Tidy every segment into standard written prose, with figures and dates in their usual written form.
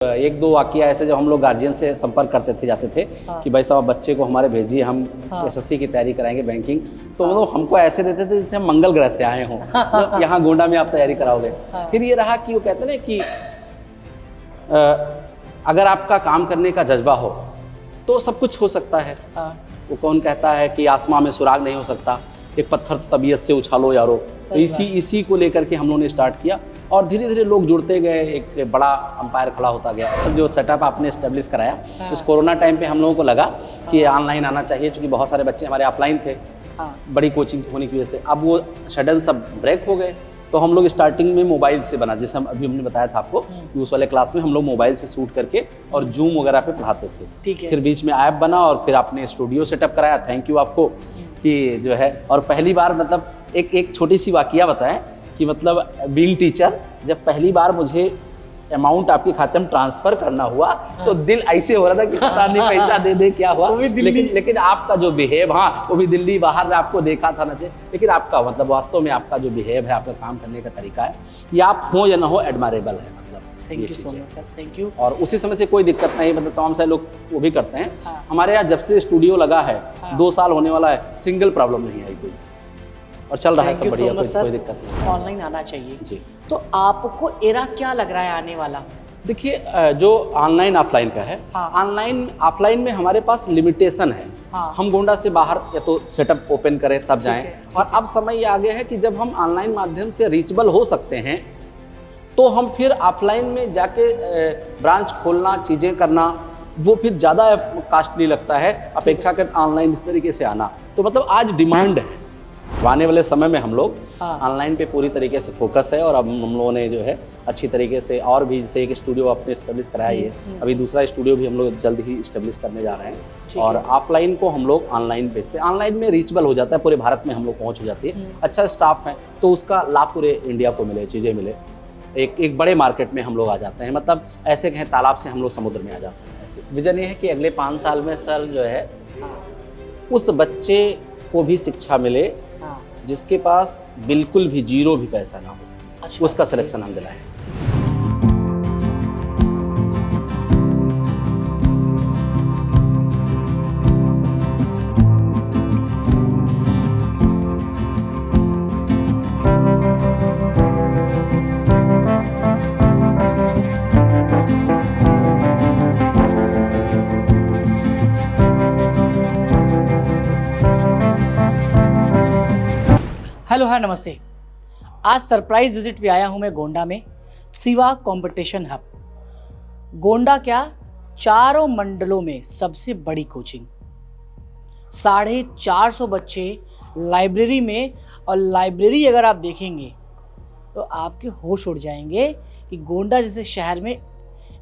एक दो वाकया ऐसे जब हम लोग गार्जियन से संपर्क करते थे जाते थे कि भाई साहब बच्चे को हमारे भेजिए, हम एसएससी की तैयारी कराएंगे बैंकिंग, तो वो हमको ऐसे देते थे जैसे हम मंगल ग्रह से आए हों, तो यहाँ गोंडा में आप तैयारी कराओगे। फिर ये रहा कि वो कहते ना कि अगर आपका काम करने का जज्बा हो तो सब कुछ हो सकता है। वो कौन कहता है कि आसमां में सुराग नहीं हो सकता, एक पत्थर तो तबीयत से उछालो यारो। तो इसी को लेकर के हम लोगों ने स्टार्ट किया और धीरे धीरे लोग जुड़ते गए, एक बड़ा अंपायर खड़ा होता गया। जो सेटअप आपने एस्टेब्लिश कराया उस कोरोना टाइम पे हम लोगों को लगा कि ऑनलाइन आना चाहिए, क्योंकि बहुत सारे बच्चे हमारे ऑफलाइन थे बड़ी कोचिंग होने की वजह से। अब वो सडन सब ब्रेक हो गए, तो हम लोग स्टार्टिंग में मोबाइल से बना, जैसे हम अभी हमने बताया था आपको कि उस वाले क्लास में हम लोग मोबाइल से शूट करके और जूम वगैरह पे पढ़ाते थे। ठीक है। फिर बीच में ऐप बना और फिर आपने स्टूडियो सेटअप कराया, थैंक यू आपको कि जो है। और पहली बार मतलब एक छोटी सी वाकया बताएं कि मतलब बीइंग टीचर, जब पहली बार मुझे अमाउंट आपके खाते में ट्रांसफर करना हुआ तो दिल ऐसे हो रहा था कि पता नहीं पैसा दे दे क्या हुआ। लेकिन आपका जो बिहेव, हाँ वो भी दिल्ली बाहर में आपको देखा था ना जी, लेकिन आपका मतलब वास्तव में आपका जो बिहेव है, आपका काम करने का तरीका है, ये आप हो या ना हो एडमायरेबल है। मतलब thank you so much sir, thank you. और उसी समय से कोई दिक्कत नहीं, मतलब तमाम सारे लोग वो भी करते हैं। हमारे यहाँ जब से स्टूडियो लगा है 2 साल होने वाला है, सिंगल प्रॉब्लम नहीं आई कोई, और चल रहा है सब बढ़िया, कोई दिक्कत नहीं। ऑनलाइन आना चाहिए जी। तो आपको एरा क्या लग रहा है आने वाला? देखिए जो ऑनलाइन ऑफलाइन का है, ऑनलाइन ऑफलाइन में हमारे पास लिमिटेशन है। हम गोंडा से बाहर या तो सेटअप ओपन करें तब जाएं, और अब समय ये आ गया है कि जब हम ऑनलाइन माध्यम से रीचेबल हो सकते हैं तो हम फिर ऑफलाइन में जाके ब्रांच खोलना, चीज़ें करना, वो फिर ज़्यादा कॉस्टली लगता है अपेक्षाकृत ऑनलाइन इस तरीके से आना। तो मतलब आज डिमांड है, आने वाले समय में हम लोग ऑनलाइन पे पूरी तरीके से फोकस है। और अब हम लोगों ने जो है अच्छी तरीके से और भी, जैसे एक स्टूडियो अपने इस्टेब्लिश कराया है, अभी दूसरा स्टूडियो भी हम लोग जल्द ही इस्टेब्लिश करने जा रहे हैं। और ऑफलाइन को हम लोग ऑनलाइन बेस पे, ऑनलाइन में रीचेबल हो जाता है, पूरे भारत में हम लोग पहुँच हो जाती है, अच्छा स्टाफ है तो उसका लाभ पूरे इंडिया को मिले, चीज़ें मिले, एक बड़े मार्केट में हम लोग आ जाते हैं। मतलब ऐसे कहें तालाब से हम लोग समुद्र में आ जाते हैं। ऐसे विजन ये है कि अगले 5 साल में सर जो है उस बच्चे को भी शिक्षा मिले जिसके पास बिल्कुल भी जीरो भी पैसा ना हो। अच्छा, उसका सिलेक्शन हम दिलाएं। हेलो, हाय, नमस्ते। आज सरप्राइज विजिट पे आया हूं मैं गोंडा में, सिवा कंपटीशन हब। गोंडा क्या, चारों मंडलों में सबसे बड़ी कोचिंग, 450 बच्चे लाइब्रेरी में। और लाइब्रेरी अगर आप देखेंगे तो आपके होश उड़ जाएंगे कि गोंडा जैसे शहर में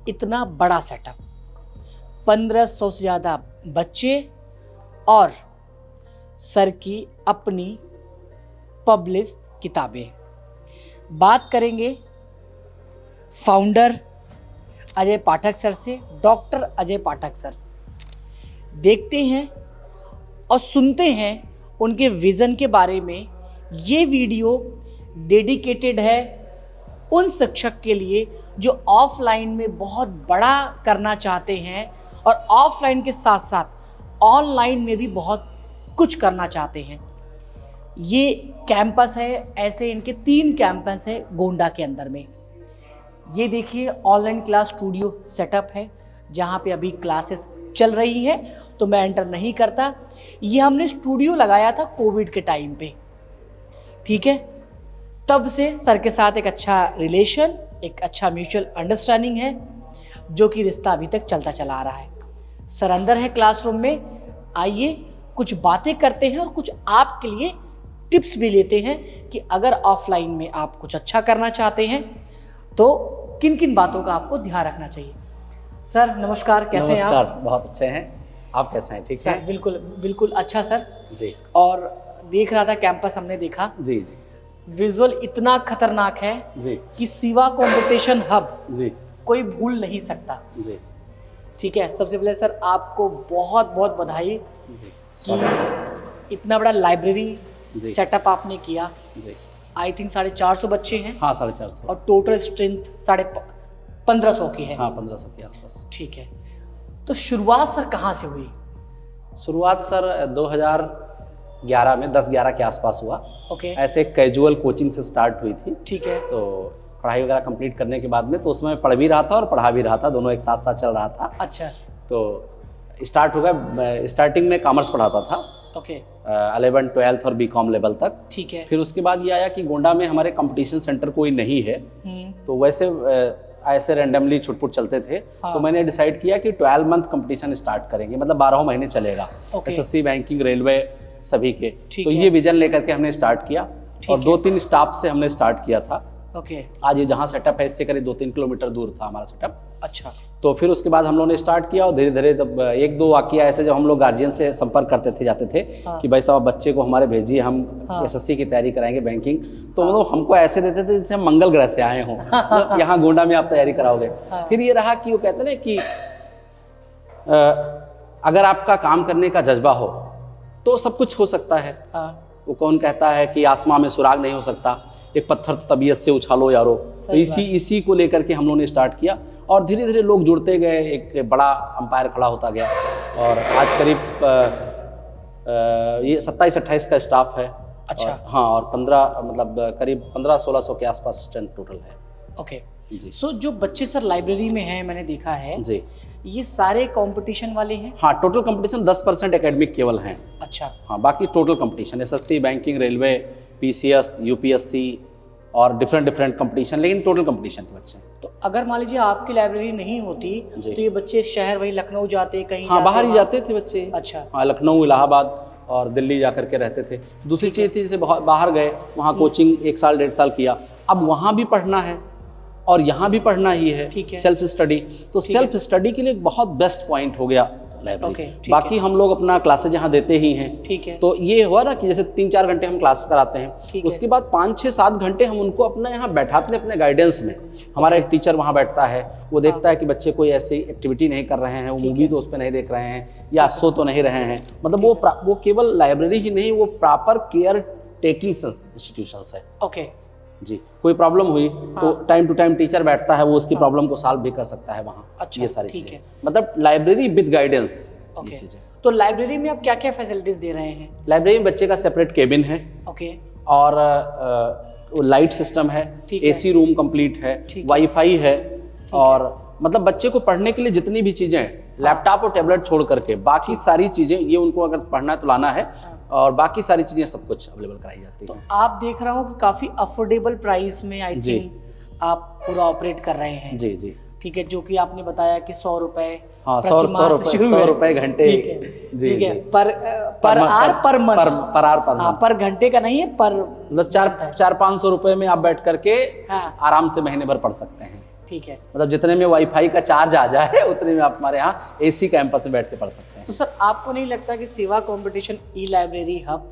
इतना बड़ा सेटअप, 1500 से ज़्यादा बच्चे और सर की अपनी पब्लिश्ड किताबें। बात करेंगे फाउंडर अजय पाठक सर से, डॉक्टर अजय पाठक सर। देखते हैं और सुनते हैं उनके विज़न के बारे में। ये वीडियो डेडिकेटेड है उन शिक्षक के लिए जो ऑफलाइन में बहुत बड़ा करना चाहते हैं और ऑफलाइन के साथ साथ ऑनलाइन में भी बहुत कुछ करना चाहते हैं। ये कैंपस है, ऐसे इनके 3 कैंपस है गोंडा के अंदर में। ये देखिए ऑनलाइन क्लास स्टूडियो सेटअप है जहाँ पे अभी क्लासेस चल रही है, तो मैं एंटर नहीं करता। ये हमने स्टूडियो लगाया था कोविड के टाइम पे, ठीक है। तब से सर के साथ एक अच्छा रिलेशन, एक अच्छा म्यूचुअल अंडरस्टैंडिंग है, जो कि रिश्ता अभी तक चलता चला आ रहा है। सर अंदर है क्लासरूम में, आइए कुछ बातें करते हैं और कुछ आपके लिए टिप्स भी लेते हैं कि अगर ऑफलाइन में आप कुछ अच्छा करना चाहते हैं तो किन किन बातों का आपको ध्यान रखना चाहिए। सर नमस्कार, कैसे हैं आप? नमस्कार, बहुत अच्छे हैं। आप कैसे हैं? ठीक है, बिल्कुल बिल्कुल अच्छा सर जी। और देख रहा था कैंपस, हमने देखा जी जी, विजुअल इतना खतरनाक है जी कि सिवा कंपटीशन हब जी कोई भूल नहीं सकता जी। ठीक है। सबसे पहले सर आपको बहुत बहुत बधाई जी, कि इतना बड़ा लाइब्रेरी सेटअप आपने किया जी। आई थिंक 450 बच्चे हैं। हाँ, 450। और टोटल स्ट्रेंथ 1500 की है। हाँ 1500 के आसपास। ठीक है, तो शुरुआत सर कहाँ से हुई? शुरुआत सर 2011 में 10-11 के आसपास हुआ। ओके। ऐसे कैजुअल कोचिंग से स्टार्ट हुई थी। ठीक है। तो पढ़ाई वगैरह कंप्लीट करने के बाद में तो उसमें पढ़ भी रहा था और पढ़ा भी रहा था, दोनों एक साथ साथ चल रहा था। अच्छा। तो स्टार्ट हो गया, स्टार्टिंग में कॉमर्स पढ़ाता था। ओके। 11, 12 और बीकॉम लेवल तक। ठीक है। फिर उसके बाद ये आया कि गोंडा में हमारे कंपटीशन सेंटर कोई नहीं है, तो वैसे ऐसे रैंडमली छुटपुट चलते थे। हाँ। तो मैंने डिसाइड किया कि 12 मंथ कंपटीशन स्टार्ट करेंगे, मतलब 12 महीने चलेगा। ओके। एसएससी, बैंकिंग, रेलवे सभी के। ठीक तो है। ये विजन लेकर के हमने स्टार्ट किया और है। 2-3 स्टाफ से हमने स्टार्ट किया था। ओके। आज ये जहाँ सेटअप है इससे करीब 2-3 किलोमीटर दूर था हमारा सेटअप। अच्छा। तो फिर उसके बाद हम लोगों ने स्टार्ट किया और धीरे धीरे जब 1-2 वाकया ऐसे जब हम लोग गार्जियन से संपर्क करते थे, जाते थे हाँ। कि भाई साहब बच्चे को हमारे भेजिए, हम हाँ। एसएससी की तैयारी कराएंगे, बैंकिंग। तो मतलब हमको ऐसे देते थे जैसे हम मंगल ग्रह से आए हों, तो यहाँ गोंडा में आप तैयारी कराओगे। हाँ। फिर ये रहा कि वो कहते ना कि अगर आपका काम करने का जज्बा हो तो सब कुछ हो सकता है। हाँ। वो कौन कहता है कि आसमां में सुराग नहीं हो सकता, एक पत्थर तो तबीयत से उछालो यारो। तो इसी को लेकर के हम लोगों ने स्टार्ट किया और धीरे धीरे लोग जुड़ते गए, एक बड़ा अंपायर खड़ा होता गया और आज करीब ये 27-28 का स्टाफ है। अच्छा। हाँ, और 15 मतलब करीब 1500-1600 के आसपास स्ट्रेंथ टोटल है। ओके जी। सो जो बच्चे सर लाइब्रेरी में हैं, मैंने देखा है जी। ये सारे कंपटीशन वाले हैं? हाँ, टोटल कंपटीशन 10% एकेडमिक केवल हैं। अच्छा। हाँ, बाकी total competition SSC, banking, railway, PCS, UPSC और डिफरेंट कंपटीशन, लेकिन टोटल कंपटीशन के बच्चे। तो अगर मान लीजिए आपकी लाइब्रेरी नहीं होती तो ये बच्चे शहर वही लखनऊ जाते, कहीं हाँ, बाहर ही जाते थे बच्चे। अच्छा। हाँ, लखनऊ, इलाहाबाद और दिल्ली जा करके रहते थे। दूसरी चीज़ थी जैसे बाहर गए, वहाँ कोचिंग 1 साल 1.5 साल किया, अब वहाँ भी पढ़ना है और यहाँ भी पढ़ना ही है। ठीक है। सेल्फ स्टडी, तो सेल्फ स्टडी के लिए एक बहुत बेस्ट पॉइंट हो गया लाइब्रेरी। ठीक बाकी हम लोग अपना क्लासेज यहाँ देते ही हैं। ठीक है। तो ये हुआ ना कि जैसे 3-4 घंटे हम क्लास कराते हैं, उसके बाद 5-6-7 घंटे हम उनको अपना यहाँ बैठाते हैं अपने गाइडेंस में। हमारा एक टीचर वहाँ बैठता है, वो देखता है कि बच्चे कोई ऐसी एक्टिविटी नहीं कर रहे हैं, वो मूवी तो उस पर नहीं देख रहे हैं या सो तो नहीं रहे हैं। मतलब वो केवल लाइब्रेरी ही नहीं, वो प्रॉपर केयर टेकिंग इंस्टीट्यूशंस है। ओके जी। कोई प्रॉब्लम हुई तो टाइम टू टाइम टीचर बैठता है, वो उसकी प्रॉब्लम को सॉल्व भी कर सकता है वहाँ। अच्छा, ये सारी ठीक चीजें, है। मतलब लाइब्रेरी विद गाइडेंस। ओके। तो लाइब्रेरी में आप क्या क्या फैसिलिटीज दे रहे हैं? लाइब्रेरी में बच्चे का सेपरेट केबिन है। ओके। और लाइट सिस्टम है, एसी रूम कंप्लीट है, वाईफाई है, और मतलब बच्चे को पढ़ने के लिए जितनी भी चीजें हैं, लैपटॉप और टैबलेट छोड़ करके बाकी सारी चीजें, ये उनको अगर पढ़ना है तो लाना है, और बाकी सारी चीजें सब कुछ अवेलेबल कराई जाती है। तो आप देख रहा हूँ कि काफी अफोर्डेबल प्राइस में आई थिंक आप पूरा ऑपरेट कर रहे हैं। जी जी। ठीक है, जो कि आपने बताया कि 100 रुपए। हाँ, 100 रुपए घंटे। जी, ठीक है। पर आर पर मंथ, पर आर पर हाँ, पर घंटे का नहीं है, पर मतलब 400-500 रुपए में आप बैठ करके आराम से महीने भर पढ़ सकते हैं। ठीक है। मतलब जितने में वाईफाई का चार्ज आ जाए उतने में आप हमारे यहाँ एसी कैंपस में बैठ के पढ़ सकते हैं। तो सर आपको नहीं लगता कि सेवा कंपटीशन ई लाइब्रेरी हब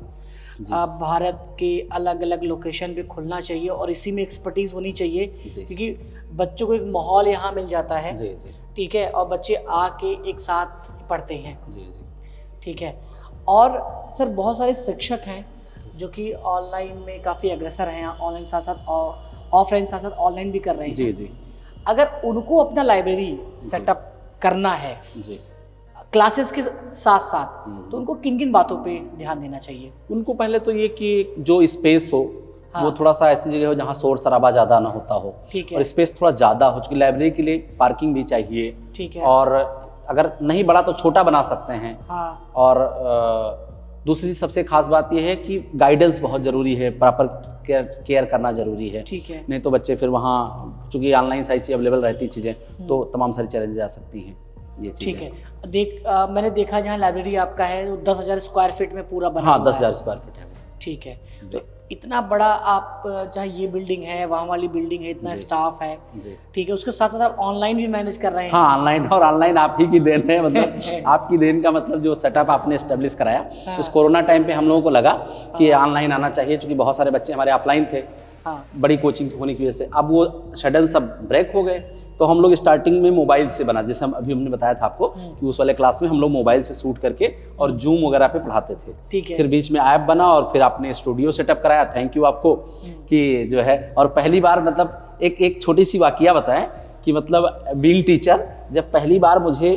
भारत के अलग अलग लोकेशन पे खुलना चाहिए और इसी में एक्सपर्टीज होनी चाहिए, क्योंकि बच्चों को एक माहौल यहाँ मिल जाता है। जी जी। ठीक है, और बच्चे आके एक साथ पढ़ते हैं। जी जी। ठीक है। और सर बहुत सारे शिक्षक हैं जो कि ऑनलाइन में काफ़ी अग्रसर हैं, ऑनलाइन साथ साथ ऑफलाइन साथ साथ ऑनलाइन भी कर रहे हैं। जी जी। अगर उनको अपना लाइब्रेरी सेटअप करना है जी, क्लासेस के साथ साथ, तो उनको किन किन बातों पे ध्यान देना चाहिए? उनको पहले तो ये कि जो स्पेस हो वो थोड़ा सा ऐसी जगह हो जहाँ शोर शराबा ज़्यादा ना होता हो। ठीक है। और स्पेस थोड़ा ज़्यादा हो, चूँकि लाइब्रेरी के लिए पार्किंग भी चाहिए। ठीक है। और अगर नहीं बड़ा तो छोटा बना सकते हैं। हाँ। और दूसरी सबसे खास बात यह है कि गाइडेंस बहुत ज़रूरी है, प्रॉपर केयर करना ज़रूरी है। ठीक है। नहीं तो बच्चे फिर वहाँ, चूँकि ऑनलाइन सारी चीज़ अवेलेबल रहती चीज़ें, तो तमाम सारी चैलेंजेस आ सकती हैं। ये ठीक है। मैंने देखा जहाँ लाइब्रेरी आपका है वो 10,000 स्क्वायर फीट में पूरा बना। हाँ, 10,000 स्क्वायर फीट है। ठीक है। तो इतना बड़ा आप, जहाँ ये बिल्डिंग है, वहाँ वाली बिल्डिंग है, इतना स्टाफ है। ठीक है, उसके साथ साथ आप ऑनलाइन भी मैनेज कर रहे हैं। हाँ, ऑनलाइन, और ऑनलाइन आप ही की देन है। मतलब आपकी देन का मतलब जो सेटअप आपने एस्टेब्लिश कराया, उस कोरोना टाइम पे हम लोगों को लगा कि ऑनलाइन आना चाहिए, क्योंकि बहुत सारे बच्चे हमारे ऑफलाइन थे। बड़ी कोचिंग होने की वजह से अब वो सडन सब ब्रेक हो गए। तो हम लोग स्टार्टिंग में मोबाइल से बना, जैसे हमने बताया था आपको कि उस वाले क्लास में हम लोग मोबाइल से शूट करके और जूम वगैरह पे पढ़ाते थे। ठीक है। फिर बीच में ऐप बना और फिर आपने स्टूडियो सेटअप कराया। थैंक यू आपको कि जो है, और पहली बार मतलब एक छोटी सी वाकया बताएं कि मतलब बीइंग टीचर जब पहली बार मुझे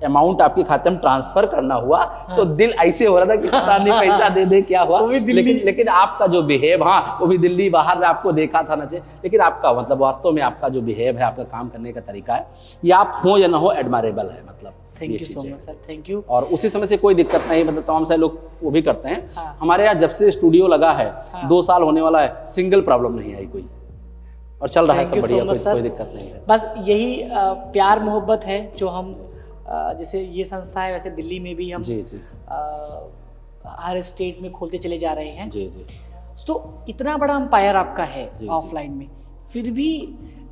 अमाउंट आपके खाते में ट्रांसफर करना हुआ तो दिल ऐसे हो रहा था कि पता नहीं पैसा दे दे क्या हुआ। लेकिन आपका जो बिहेव, हाँ वो भी दिल्ली बाहर में आपको देखा था ना चाहिए, लेकिन आपका मतलब वास्तव में आपका जो बिहेव है, आपका काम करने का तरीका है, ये आप हो या ना हो एडमायरेबल है। मतलब thank you so much sir, thank you. और उसी समय से कोई दिक्कत नहीं, मतलब तमाम सारे लोग वो भी करते हैं। हमारे यहाँ जब से स्टूडियो लगा है 2 साल होने वाला है, सिंगल प्रॉब्लम नहीं आई कोई, और चल रहा है सब बढ़िया, कोई दिक्कत नहीं है। बस यही प्यार मोहब्बत है जो हम जैसे ये संस्था है, वैसे दिल्ली में भी हम जी जी हर स्टेट में खोलते चले जा रहे हैं। जी जी। तो इतना बड़ा एम्पायर आपका है ऑफलाइन में, फिर भी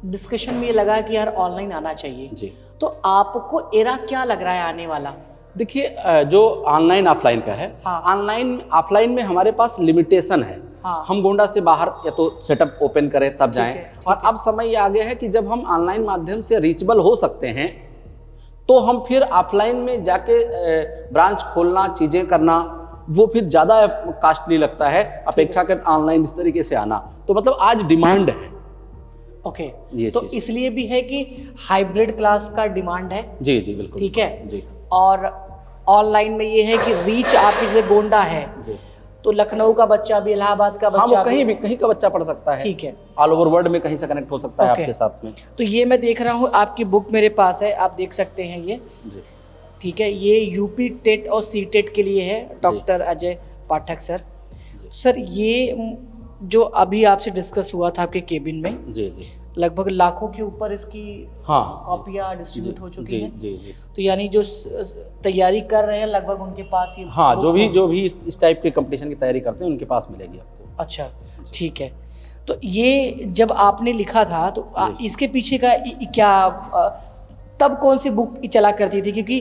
डिस्कशन में ये लगा कि यार ऑनलाइन आना चाहिए जी। तो आपको एरा क्या लग रहा है आने वाला? देखिए, जो ऑनलाइन ऑफलाइन का है, ऑनलाइन ऑफलाइन में हमारे पास लिमिटेशन है। हम गोंडा से बाहर या तो सेटअप ओपन करें तब जाएं, और अब समय ये आ गया है कि जब हम ऑनलाइन माध्यम से रीचेबल हो सकते हैं तो हम फिर ऑफलाइन में जाके ब्रांच खोलना, चीज़ें करना, वो फिर ज़्यादा कॉस्टली लगता है अपेक्षाकृत ऑनलाइन इस तरीके से आना। तो मतलब आज डिमांड है। ओके, तो इसलिए भी है कि हाइब्रिड क्लास का डिमांड है। जी जी बिल्कुल, ठीक है जी। और ऑनलाइन में ये है कि रीच आप जैसे गोंडा है जी, तो लखनऊ का बच्चा भी, इलाहाबाद का बच्चा कहीं भी, कहीं का बच्चा पढ़ सकता है। ठीक है, ऑल ओवर वर्ल्ड में कहीं से कनेक्ट हो सकता है आपके साथ में। तो ये मैं देख रहा हूँ, आपकी बुक मेरे पास है, आप देख सकते हैं ये जी। ठीक है, ये यूपी टेट और सी टेट के लिए है, डॉक्टर अजय पाठक सर। सर ये जो अभी आपसे डिस्कस हुआ था आपके केबिन में, जी जी, लगभग लाखों के ऊपर इसकी हाँ कॉपियाँ डिस्ट्रीब्यूट हो चुकी हैं। जी जी। तो यानी जो तैयारी कर रहे हैं लगभग उनके पास ये, हाँ, जो भी इस टाइप के कंपटीशन की तैयारी करते हैं उनके पास मिलेगी आपको। अच्छा, ठीक है। तो ये जब आपने लिखा था तो इसके पीछे का क्या तब कौन सी बुक चला करती थी? क्योंकि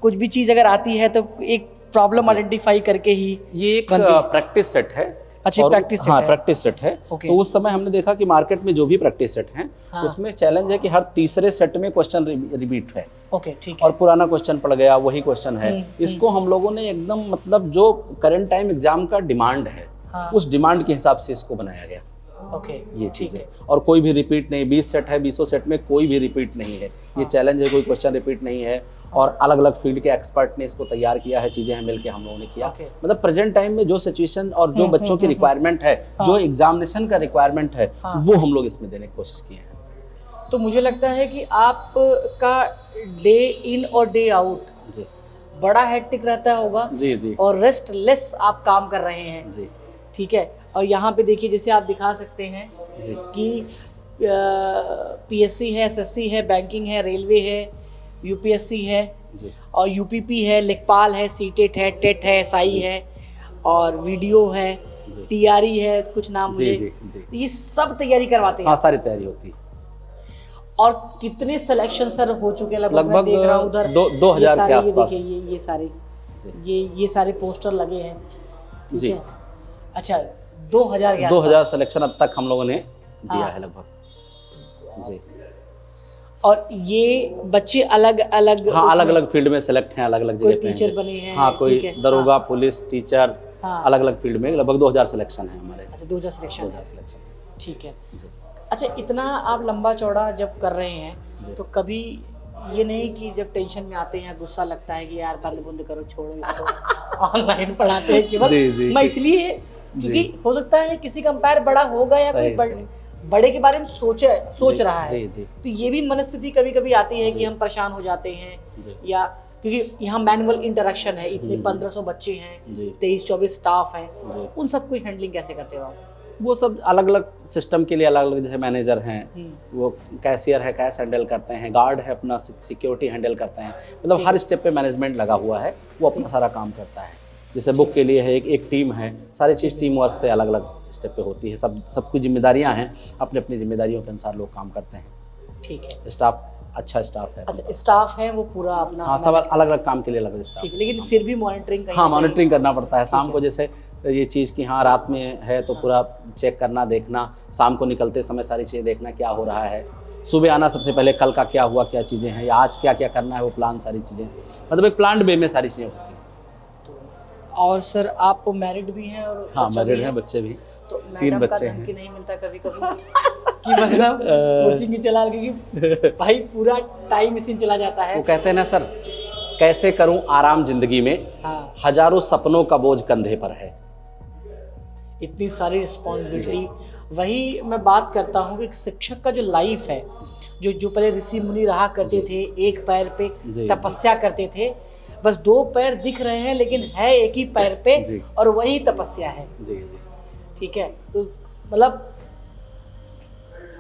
कुछ भी चीज़ अगर आती है तो एक प्रॉब्लम आइडेंटिफाई करके ही ये एक प्रैक्टिस सेट है। अच्छा, प्रैक्टिस सेट है। प्रैक्टिस सेट है। तो उस समय हमने देखा कि मार्केट में जो भी प्रैक्टिस सेट हैं उसमें चैलेंज है कि हर तीसरे सेट में क्वेश्चन रिपीट है। ओके, ठीक है। और पुराना क्वेश्चन पड़ गया, वही क्वेश्चन है। इसको हम लोगों ने एकदम मतलब जो करंट टाइम एग्जाम का डिमांड है, उस डिमांड के हिसाब से इसको बनाया गया। ओके, ये चीज़ है। और कोई भी रिपीट नहीं, 20 सेट है, 20 सेट में कोई भी रिपीट नहीं है। ये चैलेंज है, कोई क्वेश्चन रिपीट नहीं है। और अलग अलग फील्ड के एक्सपर्ट ने इसको तैयार किया है, चीज़ें हैं मिलके हम लोगों ने किया। मतलब प्रेजेंट टाइम में जो सिचुएशन और जो बच्चों की रिक्वायरमेंट है, जो एग्जामिनेशन का रिक्वायरमेंट है, वो हम लोग इसमें देने की कोशिश किए हैं। तो मुझे लगता है कि आपका डे इन और डे आउट बड़ा हेक्टिक रहता होगा। जी जी। और रेस्टलेस आप काम कर रहे हैं जी, ठीक है। और यहाँ पे देखिए, जैसे आप दिखा सकते हैं कि पीएससी है, एसएससी है, बैंकिंग है, रेलवे है, यूपीएससी है जी। और यूपीपी है, लेखपाल है, सीटेट है, टेट है, एसआई है और वीडियो है, टीआरई है, कुछ नाम मुझे। तो ये सब तैयारी करवाते हैं? हाँ, सारी तैयारी होती है। और कितने सिलेक्शन सर हो चुके हैं? लगभग मैं देख रहा हूँ उधर 2000 के आसपास। ये सारे ये सारे पोस्टर लगे हैं जी। अच्छा, 2000 के 2000 सिलेक्शन अब तक हम लोगों ने दिया है लगभग जी। और ये बच्चे अलग अलग, हाँ, अलग अलग फील्ड में सेलेक्ट हैं, अलग अलग जगह पे। कोई टीचर बने हैं, हाँ, कोई दरोगा, पुलिस, टीचर, अलग अलग फील्ड में लगभग 2000 सिलेक्शन है हमारे। अच्छा, 2000 सिलेक्शन, ठीक है। जी। अच्छा, इतना आप लंबा चौड़ा जब कर रहे हैं तो कभी ये नहीं कि जब टेंशन में आते हैं, गुस्सा लगता है कि यार बंद करो, छोड़ो इसको, ऑनलाइन पढ़ाते हैं केवल? मैं इसलिए क्योंकि हो सकता है किसी का एम्पायर बड़ा होगा या कोई बड़े के बारे में सोच रहा है। तो ये भी मनस्थिति कभी कभी आती है कि हम परेशान हो जाते हैं, या क्योंकि यहाँ मैनुअल इंटरेक्शन है, इतने 1500 बच्चे हैं, 23-24 स्टाफ हैं, उन सबको हैंडलिंग कैसे करते हो आप? वो सब अलग अलग सिस्टम के लिए अलग अलग, जैसे मैनेजर हैं, वो कैशियर है, कैश हैंडल करते हैं, गार्ड है अपना सिक्योरिटी हैंडल करते हैं। मतलब हर स्टेप पे मैनेजमेंट लगा हुआ है, वो अपना सारा काम करता है। जैसे बुक के लिए है एक टीम है, सारी चीज़ टीम वर्क से अलग अलग स्टेप पे होती है। सबकी जिम्मेदारियां हैं, अपनी अपनी जिम्मेदारियों के अनुसार लोग काम करते हैं। ठीक है। स्टाफ अच्छा स्टाफ है। अच्छा, स्टाफ है वो पूरा अपना? हाँ, सब अलग अलग काम के लिए अलग अलग स्टाफ। ठीक है, लेकिन फिर भी मॉनिटरिंग? हाँ, मॉनिटरिंग करना पड़ता है। शाम को जैसे ये चीज़ कि हाँ रात में है तो पूरा चेक करना, देखना, शाम को निकलते समय सारी चीज़ें देखना क्या हो रहा है, सुबह आना सबसे पहले कल का क्या हुआ, क्या चीज़ें हैं, या आज क्या क्या करना है, वो प्लान, सारी चीज़ें, मतलब एक प्लान वे में सारी चीज़ें होती हैं। और सर आप मैरिड भी हैं? और हाँ, मैरिड हैं, बच्चे भी। तो तीन मैडम का बच्चे धमकी हैं। नहीं मिलता कभी कभी कि मतलब कोचिंग ही चला, क्योंकि भाई पूरा टाइम इसी में चला जाता है। वो कहते हैं ना सर, कैसे करूं आराम जिंदगी में, हाँ, हजारों सपनों का बोझ कंधे पर है। इतनी सारी रिस्पॉन्सिबिलिटी। वही मैं बात करता हूँ कि एक शिक्षक का जो लाइफ है, जो पहले ऋषि मुनि रहा करते थे, एक पैर पे जी, तपस्या करते थे, बस दो पैर दिख रहे हैं लेकिन है एक ही पैर पे, जी। और वही तपस्या है। जी जी ठीक है, तो मतलब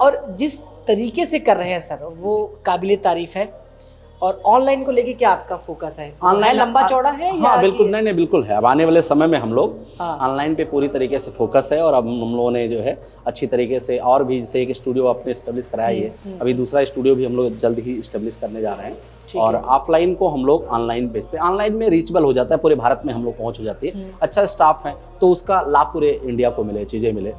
और जिस तरीके से कर रहे हैं सर वो काबिले तारीफ है। और ऑनलाइन को लेके क्या आपका फोकस है? ऑनलाइन लंबा चौड़ा है या हाँ बिल्कुल, कि- नहीं बिल्कुल है। अब आने वाले समय में हम लोग हाँ। ऑनलाइन पे पूरी तरीके से फोकस है, और अब हम लोगों ने जो है अच्छी तरीके से और भी, जैसे एक स्टूडियो अपने इस्टेब्लिश कराया ही है, अभी दूसरा स्टूडियो भी हम लोग जल्द ही इस्टेब्लिश करने जा रहे हैं। ठीक और है। ऑफलाइन को हम लोग ऑनलाइन बेस पे, ऑनलाइन में रीचेबल हो जाता है, पूरे भारत में हम लोग पहुंच हो जाती है, अच्छा स्टाफ है तो उसका लाभ पूरे इंडिया को मिले, चीज़ें मिले,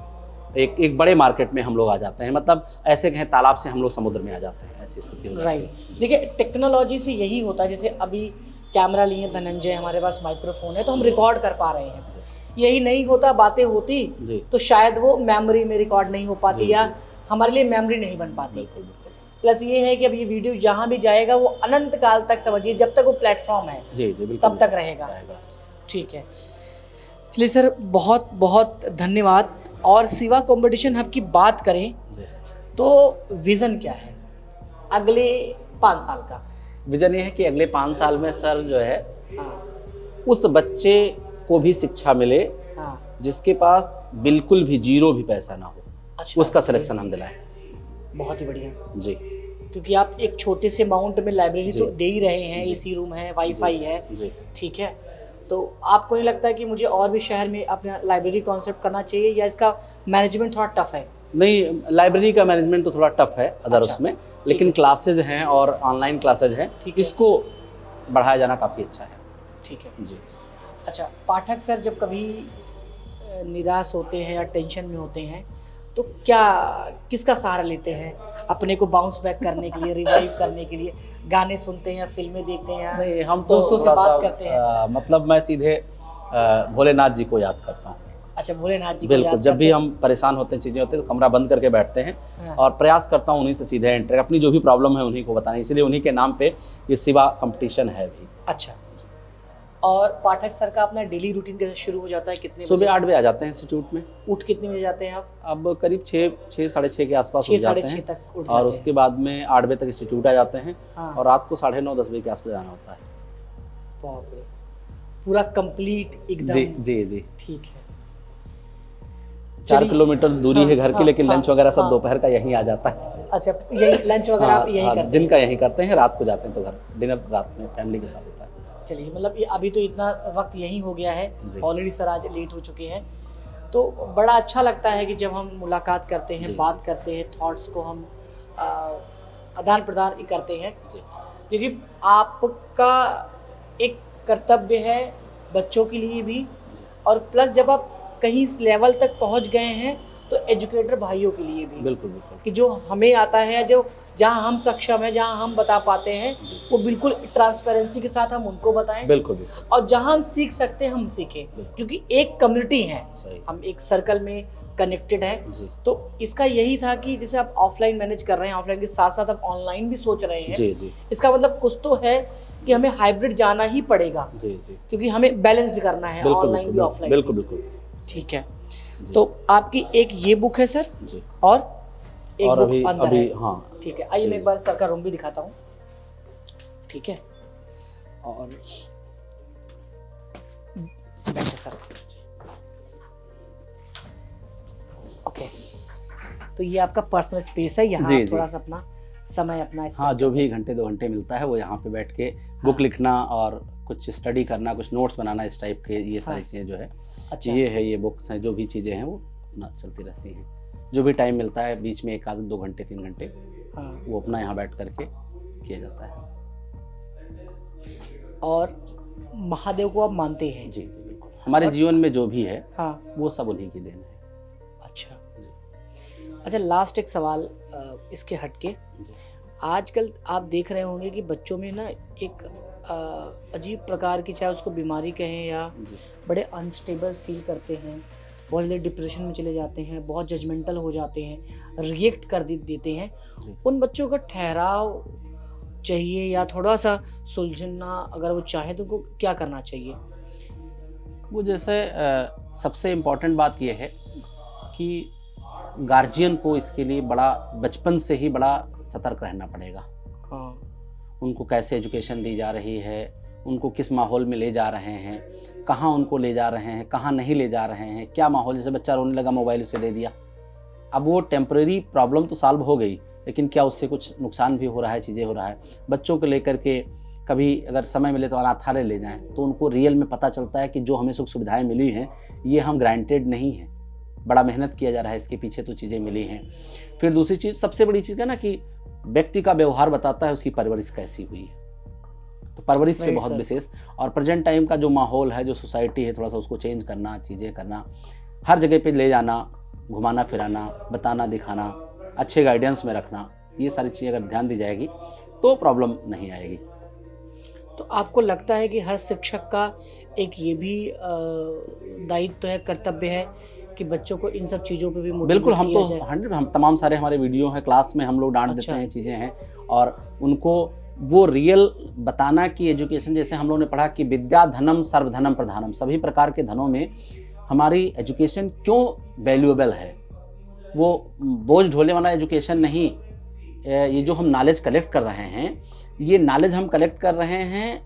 एक बड़े मार्केट में हम लोग आ जाते हैं। मतलब ऐसे कहें तालाब से हम लोग समुद्र में आ जाते हैं, ऐसी स्थिति हो जाती है। राइट। देखिए टेक्नोलॉजी से यही होता है, जैसे अभी कैमरा लिए धनंजय, हमारे पास माइक्रोफोन है तो हम रिकॉर्ड कर पा रहे हैं। यही नहीं होता, बातें होती जी। तो शायद वो मेमोरी में रिकॉर्ड नहीं हो पाती, जी, या जी। हमारे लिए मेमोरी नहीं बन पाती। बिल्कुल बिल्कुल। प्लस ये है कि अब ये वीडियो जहाँ भी जाएगा वो अनंत काल तक, समझिए जब तक वो प्लेटफॉर्म है जी जी बिल्कुल तब तक रहेगा। ठीक है, चलिए सर, बहुत बहुत धन्यवाद। और सिवा कंपटीशन हब की बात करें जी। तो विज़न क्या है अगले 5 साल का? विजन ये है कि अगले 5 साल में सर जो है, हाँ उस बच्चे को भी शिक्षा मिले हाँ। जिसके पास बिल्कुल भी जीरो भी पैसा ना हो, अच्छा, उसका सिलेक्शन हम दिलाएं। बहुत ही बढ़िया। जी क्योंकि आप एक छोटे से अमाउंट में लाइब्रेरी जी। तो दे ही रहे हैं, जी। एसी रूम है, वाईफाई है, जी। ठीक है, तो आपको नहीं लगता कि मुझे और भी शहर में अपना लाइब्रेरी कॉन्सेप्ट करना चाहिए, या इसका मैनेजमेंट थोड़ा टफ है? नहीं, लाइब्रेरी का मैनेजमेंट तो थोड़ा टफ है अदर अच्छा, उसमें, लेकिन क्लासेज हैं और ऑनलाइन क्लासेज हैं, ठीक है। इसको बढ़ाया जाना काफ़ी अच्छा है। ठीक है। जी। अच्छा, पाठक सर जब कभी निराश होते हैं या टेंशन में होते हैं तो क्या, किसका सहारा लेते हैं अपने को बाउंस बैक करने के लिए, रिवाइव करने के लिए? गाने सुनते हैं, फिल्में देखते हैं, नहीं, हम तो दोस्तों से थोड़ा बात सा, करते हैं? मतलब मैं सीधे भोलेनाथ जी को याद करता हूँ। अच्छा, भोलेनाथ जी को बिल्कुल, याद जब भी करते हम परेशान होते हैं, चीज़ें होती हैं, तो कमरा बंद करके बैठते हैं हाँ। और प्रयास करता हूँ उन्हीं से सीधे एंटर, अपनी जो भी प्रॉब्लम है उन्हीं को बताना, इसलिए उन्हीं के नाम पे ये सिवा कंपटीशन है भी। अच्छा, और पाठक सर का अपना डेली रूटीन कैसे शुरू हो जाता है? कितने सुबह बजे 8 बजे आ जाते हैं इंस्टीट्यूट में, उठ कितने बजे जाते हैं आप? अब करीब 6 साढ़े 6 के आसपास 6 उठ साढ़े जाते 6 हैं, तक उठ और जाते उसके बाद में 8 बजे तक इंस्टीट्यूट आ जाते हैं, हाँ। और रात को 9:30 10 बजे के आसपास जाना होता है। बाप रे, पूरा कंप्लीट एकदम। जी जी जी। ठीक है। 4 चलिए। किलोमीटर दूरी है घर की, हाँ, लेकिन हाँ, लंच वगैरह सब हाँ। दोपहर का यहीं आ जाता है। अच्छा, यही लंच वगैरह आप यही करते दिन हैं? का यहीं करते हैं, रात को जाते हैं तो घर डिनर रात में फैमिली के साथ होता है। चलिए, मतलब ये अभी तो इतना वक्त यही हो गया है, जी। ऑलरेडी सर आज लेट हो चुके हैं, तो बड़ा अच्छा लगता है कि जब हम मुलाकात करते हैं, जी। बात करते हैं, थॉट्स को हम आदान प्रदान करते हैं, क्योंकि आपका एक कर्तव्य है बच्चों के लिए भी, और प्लस जब आप कहीं इस लेवल तक पहुंच गए हैं तो एजुकेटर भाइयों के लिए भी, बिल्कुल बिल्कुल। कि जो हमें आता है, जो जहां हम सक्षम हैं, जहां हम बता पाते हैं, वो बिल्कुल ट्रांसपेरेंसी के साथ हम उनको बताएं, बिल्कुल बिल्कुल। और जहां हम सीख सकते हैं हम सीखें, बिल्कुल। क्योंकि एक कम्युनिटी है, सही। हम एक सर्कल में कनेक्टेड है। जी तो इसका यही था कि जैसे आप ऑफलाइन मैनेज कर रहे हैं, ऑफलाइन के साथ साथ आप ऑनलाइन भी सोच रहे हैं, जी जी इसका मतलब कुछ तो है कि हमें हाइब्रिड जाना ही पड़ेगा, जी जी। क्योंकि हमें बैलेंस्ड करना है, बिल्कुल ऑनलाइन भी बिल्कुल ऑफलाइन। बिल्कुल बिल्कुल। ठीक है, जी। तो आपकी एक ये बुक है सर, जी। और एक और बुक अभी अंदर अभी है। हाँ। ठीक है, आइए जी, मैं एक बार सर का रूम भी दिखाता हूँ। ठीक है, और बैठे सर। ओके, तो ये आपका पर्सनल स्पेस है, यहाँ जी, आप जी। थोड़ा सा अपना समय अपना हाँ, जो भी घंटे 2 घंटे मिलता है वो यहाँ पे बैठ के बुक लिखना और कुछ स्टडी करना, कुछ नोट्स बनाना, इस टाइप के ये सारी हाँ। चीज़ें जो है, अच्छा, ये है, ये बुक्स हैं, जो भी चीज़ें हैं वो अपना चलती रहती हैं। जो भी टाइम मिलता है बीच में 1 आध 2 घंटे 3 घंटे हाँ। वो अपना यहाँ बैठ करके किया जाता है। और महादेव को आप मानते हैं? जी जी बिल्कुल। हमारे जीवन में जो भी है हाँ। वो सब उन्हीं की देन है। अच्छा जी। अच्छा, लास्ट एक सवाल इसके हटके, जी। आजकल आप देख रहे होंगे कि बच्चों में ना एक अजीब प्रकार की, चाहे उसको बीमारी कहें या जी। बड़े अनस्टेबल फील करते हैं, बहुत जल्दी डिप्रेशन में चले जाते हैं, बहुत जजमेंटल हो जाते हैं, रिएक्ट कर देते हैं। उन बच्चों का ठहराव चाहिए या थोड़ा सा सुलझना अगर वो चाहें तो उनको क्या करना चाहिए? वो जैसे सबसे इम्पोर्टेंट बात यह है कि गार्जियन को इसके लिए बड़ा बचपन से ही बड़ा सतर्क रहना पड़ेगा। हाँ, उनको कैसे एजुकेशन दी जा रही है, उनको किस माहौल में ले जा रहे हैं, कहाँ उनको ले जा रहे हैं, कहाँ नहीं ले जा रहे हैं, क्या माहौल। जैसे बच्चा रोने लगा, मोबाइल उसे दे दिया, अब वो टेम्परेरी प्रॉब्लम तो सॉल्व हो गई, लेकिन क्या उससे कुछ नुकसान भी हो रहा है, चीज़ें हो रहा है। बच्चों को लेकर के कभी अगर समय मिले तो अनाथालय ले जाएं, तो उनको रियल में पता चलता है कि जो हमें सुख सुविधाएं मिली हैं ये हम ग्रांटेड नहीं है, बड़ा मेहनत किया जा रहा है, इसके पीछे तो चीज़ें मिली हैं। फिर दूसरी चीज़, सबसे बड़ी चीज़ है ना कि व्यक्ति का व्यवहार बताता है उसकी परवरिश कैसी हुई है। तो परवरिश पे बहुत विशेष, और प्रेजेंट टाइम का जो माहौल है, जो सोसाइटी है, थोड़ा सा उसको चेंज करना, चीज़ें करना, हर जगह पे ले जाना, घुमाना फिराना, बताना दिखाना, अच्छे गाइडेंस में रखना, ये सारी चीज़ें अगर ध्यान दी जाएगी तो प्रॉब्लम नहीं आएगी। तो आपको लगता है कि हर शिक्षक का एक ये भी दायित्व है, कर्तव्य है कि बच्चों को इन सब चीज़ों पे भी मोटिवेट बिल्कुल, हम किया तो जाए? 100 हम तमाम सारे हमारे वीडियो हैं, क्लास में हम लोग डांट देते हैं, चीज़ें हैं, और उनको वो रियल बताना कि एजुकेशन, जैसे हम लोगों ने पढ़ा कि विद्या धनम सर्वधनम प्रधानम, सभी प्रकार के धनों में हमारी एजुकेशन क्यों वैल्यूएबल है। वो बोझ ढोने वाला एजुकेशन नहीं, ये जो हम नॉलेज कलेक्ट कर रहे हैं, ये नॉलेज हम कलेक्ट कर रहे हैं,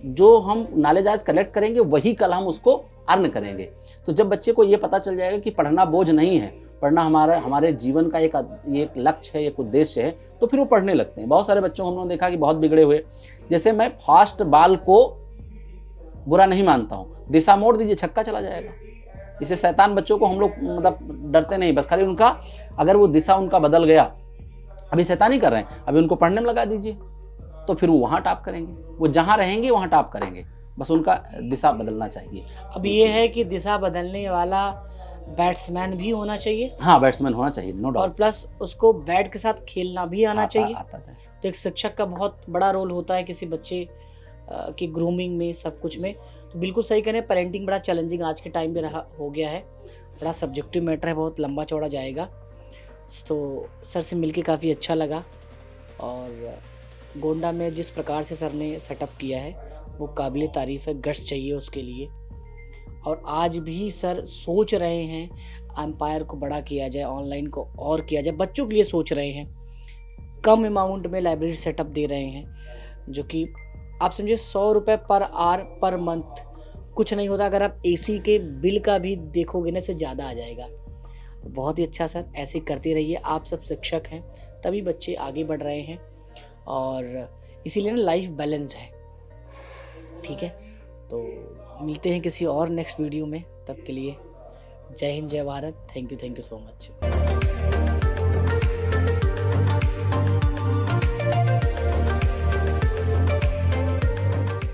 जो हम नॉलेज आज कलेक्ट करेंगे वही कल हम उसको अर्न करेंगे। तो जब बच्चे को ये पता चल जाएगा कि पढ़ना बोझ नहीं है, पढ़ना हमारे जीवन का एक लक्ष्य है, एक उद्देश्य है, तो फिर वो पढ़ने लगते हैं। बहुत सारे बच्चों को हम लोगों ने देखा कि बहुत बिगड़े हुए, जैसे मैं फास्ट बॉल को बुरा नहीं मानता हूँ, दिशा मोड़ दीजिए छक्का चला जाएगा। इसे शैतान बच्चों को हम लोग मतलब डरते नहीं, बस खाली उनका अगर वो दिशा उनका बदल गया, अभी शैतानी कर रहे हैं, अभी उनको पढ़ने में लगा दीजिए, तो फिर वो वहाँ टॉप करेंगे, वो जहाँ रहेंगे वहाँ टॉप करेंगे, बस उनका दिशा बदलना चाहिए। अब ये है कि दिशा बदलने वाला बैट्समैन भी होना चाहिए। हाँ, बैट्समैन होना चाहिए, नो और डाउट, प्लस उसको बैट के साथ खेलना भी आना चाहिए। आता चाहिए। तो एक शिक्षक का बहुत बड़ा रोल होता है किसी बच्चे की ग्रूमिंग में, सब कुछ में। तो बिल्कुल सही करें, पेरेंटिंग बड़ा चैलेंजिंग आज के टाइम पे रहा हो गया है, बड़ा सब्जेक्टिव मैटर है, बहुत लंबा चौड़ा जाएगा। तो सर से मिलके काफ़ी अच्छा लगा, और गोंडा में जिस प्रकार से सर ने सेटअप किया है वो काबिल तारीफ़ है, गट्स चाहिए उसके लिए। और आज भी सर सोच रहे हैं एम्पायर को बड़ा किया जाए, ऑनलाइन को और किया जाए, बच्चों के लिए सोच रहे हैं। कम अमाउंट में लाइब्रेरी सेटअप दे रहे हैं, जो कि आप समझे 100 रुपये पर आवर पर मंथ कुछ नहीं होता। अगर आप AC के बिल का भी देखोगे ना, से ज़्यादा आ जाएगा। तो बहुत ही अच्छा सर, ऐसे करते रहिए। आप सब शिक्षक हैं, तभी बच्चे आगे बढ़ रहे हैं, और इसीलिए ना लाइफ बैलेंस्ड है। ठीक है, तो मिलते हैं किसी और नेक्स्ट वीडियो में, तब के लिए जय हिंद, जय Bharat. Thank you so much.